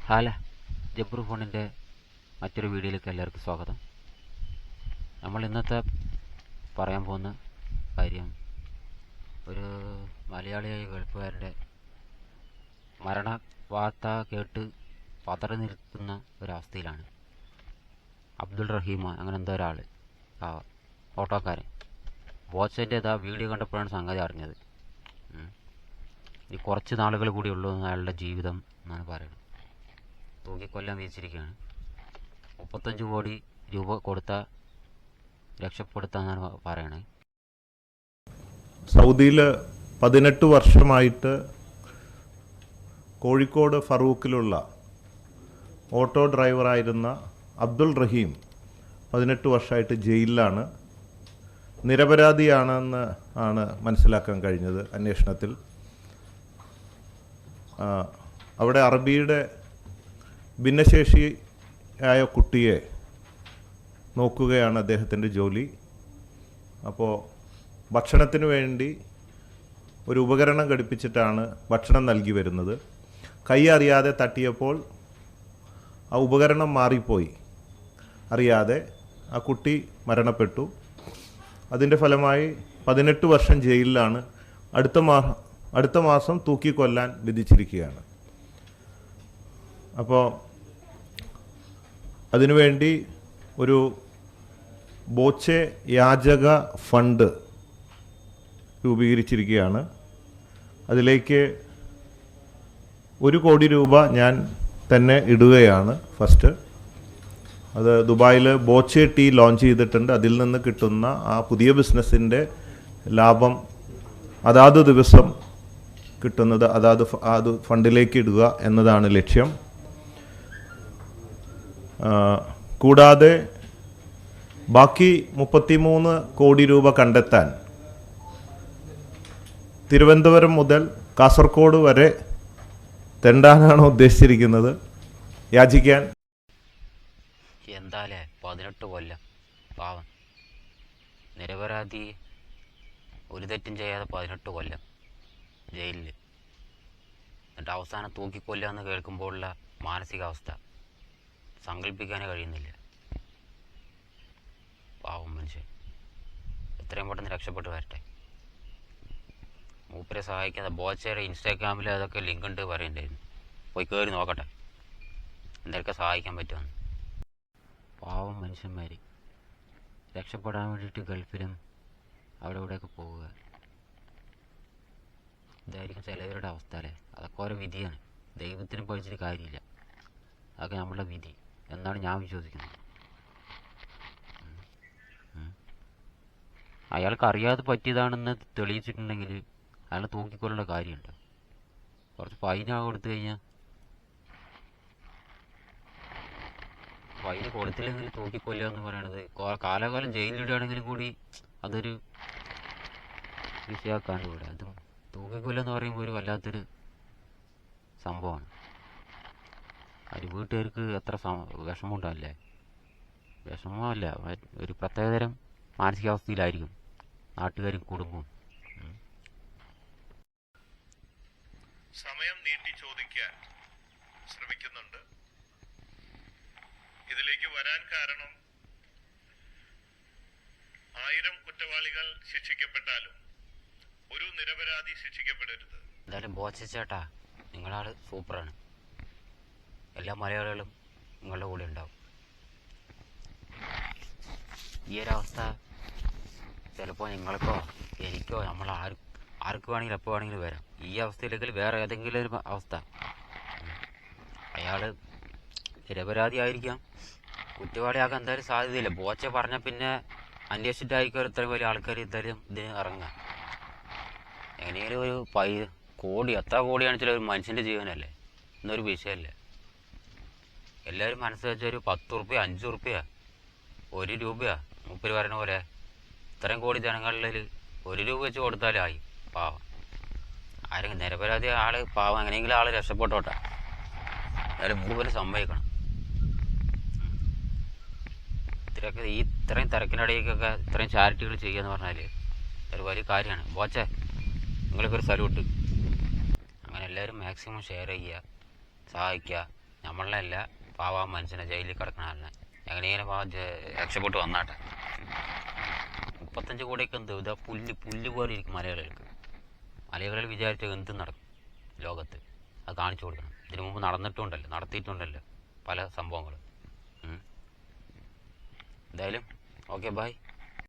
ഹാല ജബ്രു ഫോണിൻ്റെ മറ്റൊരു വീഡിയോയിലേക്ക് എല്ലാവർക്കും സ്വാഗതം. നമ്മൾ ഇന്നത്തെ പറയാൻ പോകുന്ന കാര്യം ഒരു മലയാളിയായ ഗൾഫുകാരൻ്റെ മരണ വാർത്ത കേട്ട് പതറി നിൽക്കുന്ന ഒരവസ്ഥയിലാണ്. അബ്ദുൾ റഹീം അങ്ങനെ എന്തോ ഒരാൾ, ഓട്ടോക്കാരൻ ബോച്ചൻ്റെ വീഡിയോ കണ്ടപ്പോഴാണ് സംഗതി അറിഞ്ഞത്. ഈ കുറച്ച് നാളുകൾ കൂടി ഉള്ളൂ അയാളുടെ ജീവിതം എന്നാണ് പറയുന്നത്. തൂക്കിക്കൊല്ലാൻ വിധിച്ചിരിക്കുകയാണ്. 35 കോടി രൂപ കൊടുത്താൽ രക്ഷപ്പെടുത്താന്നാണ് പറയണത്. സൗദിയിൽ 18 വർഷമായിട്ട് കോഴിക്കോട് ഫറൂഖിലുള്ള ഓട്ടോ ഡ്രൈവറായിരുന്ന അബ്ദുൾ റഹീം 18 വർഷമായിട്ട് ജയിലിലാണ്. നിരപരാധിയാണെന്ന് ആണ് മനസ്സിലാക്കാൻ കഴിഞ്ഞത് അന്വേഷണത്തിൽ. അവിടെ അറബിയുടെ ഭിന്നശേഷിയായ കുട്ടിയെ നോക്കുകയാണ് അദ്ദേഹത്തിൻ്റെ ജോലി. അപ്പോൾ ഭക്ഷണത്തിന് വേണ്ടി ഒരു ഉപകരണം ഘടിപ്പിച്ചിട്ടാണ് ഭക്ഷണം നൽകി വരുന്നത്. കൈ അറിയാതെ തട്ടിയപ്പോൾ ആ ഉപകരണം മാറിപ്പോയി. അറിയാതെ ആ കുട്ടി മരണപ്പെട്ടു. അതിൻ്റെ ഫലമായി 18 വർഷം ജയിലിലാണ്. അടുത്ത മാസം തൂക്കിക്കൊല്ലാൻ വിധിച്ചിരിക്കുകയാണ്. അപ്പോൾ അതിനുവേണ്ടി ഒരു ബോച്ചെ യാചക ഫണ്ട് രൂപീകരിച്ചിരിക്കുകയാണ്. അതിലേക്ക് 1 കോടി രൂപ ഞാൻ തന്നെ ഇടുകയാണ് ഫസ്റ്റ്. അത് ദുബായിൽ ബോച്ചെ ടീ ലോഞ്ച് ചെയ്തിട്ടുണ്ട്. അതിൽ നിന്ന് കിട്ടുന്ന ആ പുതിയ ബിസിനസ്സിൻ്റെ ലാഭം അതാത് ദിവസം കിട്ടുന്നത് അത് ഫണ്ടിലേക്ക് ഇടുക എന്നതാണ് ലക്ഷ്യം. കൂടാതെ ബാക്കി 33 കോടി രൂപ കണ്ടെത്താൻ തിരുവനന്തപുരം മുതൽ കാസർഗോഡ് വരെ തെണ്ടാനാണ് ഉദ്ദേശിച്ചിരിക്കുന്നത്, യാചിക്കാൻ. എന്താലേ 18 കൊല്ലം പാവം നിരപരാധി, ഒരു തെറ്റും ചെയ്യാതെ 18 കൊല്ലം ജയിലിൽ, എന്നിട്ട് അവസാനം തൂക്കിക്കൊല്ലുക എന്ന് കേൾക്കുമ്പോഴുള്ള മാനസികാവസ്ഥ സങ്കല്പിക്കാനേ കഴിയുന്നില്ല. പാവം മനുഷ്യൻ എത്രയും പെട്ടെന്ന് രക്ഷപ്പെട്ട് വരട്ടെ. മൂപ്പരെ സഹായിക്കാതെ ബോച്ചയുടെ ഇൻസ്റ്റാഗ്രാമിൽ അതൊക്കെ ലിങ്ക് ഉണ്ട് പറയുന്നുണ്ടായിരുന്നു. പോയി കയറി നോക്കട്ടെ എന്തൊക്കെ സഹായിക്കാൻ പറ്റുമെന്ന്. പാവം മനുഷ്യന്മാർ രക്ഷപ്പെടാൻ വേണ്ടിയിട്ട് ഗൾഫിലും അവിടെ ഇവിടെയൊക്കെ പോവുക. ഇതായിരിക്കും ചിലവരുടെ അവസ്ഥ അല്ലേ. അതൊക്കെ ഓരോ വിധിയാണ്. ദൈവത്തിന് പഠിച്ചിട്ട് കാര്യമില്ല. അതൊക്കെ നമ്മളുടെ വിധി എന്നാണ് ഞാൻ വിശ്വസിക്കുന്നത്. അയാൾക്ക് അറിയാതെ പറ്റിയതാണെന്ന് തെളിയിച്ചിട്ടുണ്ടെങ്കിൽ അയാൾ തൂക്കിക്കൊല്ലേണ്ട കാര്യമുണ്ട്. കുറച്ച് ഫൈനാ കൊടുത്തു കഴിഞ്ഞാൽ, ഫൈന് കൊടുത്തില്ലെങ്കിൽ തൂക്കിക്കൊല്ലുക എന്ന് പറയണത് കാലാകാലം ജയിലിലിടുകയാണെങ്കിലും കൂടി അതൊരു വിഷയമാക്കാണ്ട് കൂടെ. അത് തൂക്കിക്കൊല്ലെന്ന് പറയുമ്പോൾ ഒരു വല്ലാത്തൊരു സംഭവമാണ്. അത് വീട്ടുകാർക്ക് എത്ര വിഷമമുണ്ടല്ലേ. വിഷമമല്ല, ഒരു പ്രത്യേകതരം മാനസികാവസ്ഥയിലായിരിക്കും നാട്ടുകാരും കുടുംബവും. സമയം നീട്ടി ചോദിക്കാൻ ശ്രമിക്കുന്നുണ്ട്. ഇതിലേക്ക് വരാൻ കാരണം 1000 കുറ്റവാളികൾ ശിക്ഷിക്കപ്പെട്ടാലും ഒരു നിരപരാധി ശിക്ഷിക്കപ്പെടരുത്. എന്തായാലും ബോച്ചേട്ടാ, നിങ്ങളാൾ സൂപ്പറാണ്. എല്ലാ മലയാളികളും നിങ്ങളുടെ കൂടെ ഉണ്ടാവും. ഈ ഒരവസ്ഥ ചിലപ്പോൾ നിങ്ങൾക്കോ എനിക്കോ ആർക്ക് വേണമെങ്കിലും എപ്പോൾ വേണമെങ്കിലും വരാം. ഈ അവസ്ഥയിലെങ്കിൽ വേറെ ഏതെങ്കിലും ഒരു അവസ്ഥ. അയാൾ നിരപരാധി ആയിരിക്കാം, കുറ്റവാളിയാക്കാൻ എന്തായാലും സാധ്യതയില്ല. ബോച്ച പറഞ്ഞാൽ പിന്നെ അന്വേഷിച്ചിട്ടായിരിക്കും ഇത്രയും വലിയ ആൾക്കാർ എന്തായാലും ഇതിന് ഇറങ്ങുക. എങ്ങനെയെങ്കിലും ഒരു കോടി, എത്ര കോടിയാണെന്ന് വെച്ചാൽ ഒരു മനുഷ്യൻ്റെ ജീവനല്ലേ, എന്നൊരു വിഷയമല്ലേ. എല്ലാവരും മനസ്സ് വെച്ചാൽ ഒരു 10 റുപ്യ, 5 റുപ്യ, 1 രൂപ മൂപ്പര് പറയണ പോലെ ഇത്രയും കോടി ജനങ്ങളിൽ 1 രൂപ വെച്ച് കൊടുത്താലായി. പാവം ആരെങ്കിലും നിരപരാധി പാവം എങ്ങനെയെങ്കിലും ആൾ രക്ഷപ്പെട്ടോട്ടെ. എന്നാലും മൂപ്പര് സമ്മതിക്കണം. ഇത്രയും തിരക്കിനിടയ്ക്കൊക്കെ ഇത്രയും ചാരിറ്റികൾ ചെയ്യുക എന്ന് പറഞ്ഞാൽ ഒരു വലിയ കാര്യമാണ്. ബോച്ചേ, നിങ്ങൾക്കൊരു സല്യൂട്ട്. അങ്ങനെ എല്ലാവരും മാക്സിമം ഷെയർ ചെയ്യുക, സഹായിക്കുക. നമ്മളെ അല്ല, പാവാ മനുഷ്യനെ ജയിലിൽ കിടക്കണ തന്നെ എങ്ങനെയെങ്കിലും രക്ഷപ്പെട്ട് വന്നാട്ടെ. 35 കോടിയൊക്കെ എന്ത് ഇതാ പുല്ല് പോലെ ഇരിക്കും മലയാളികൾ വിചാരിച്ച എന്തും നടക്കും ലോകത്ത്. അത് കാണിച്ചു കൊടുക്കണം. ഇതിനു മുമ്പ് നടത്തിയിട്ടുണ്ടല്ലോ പല സംഭവങ്ങൾ. എന്തായാലും ഓക്കെ, ബൈ.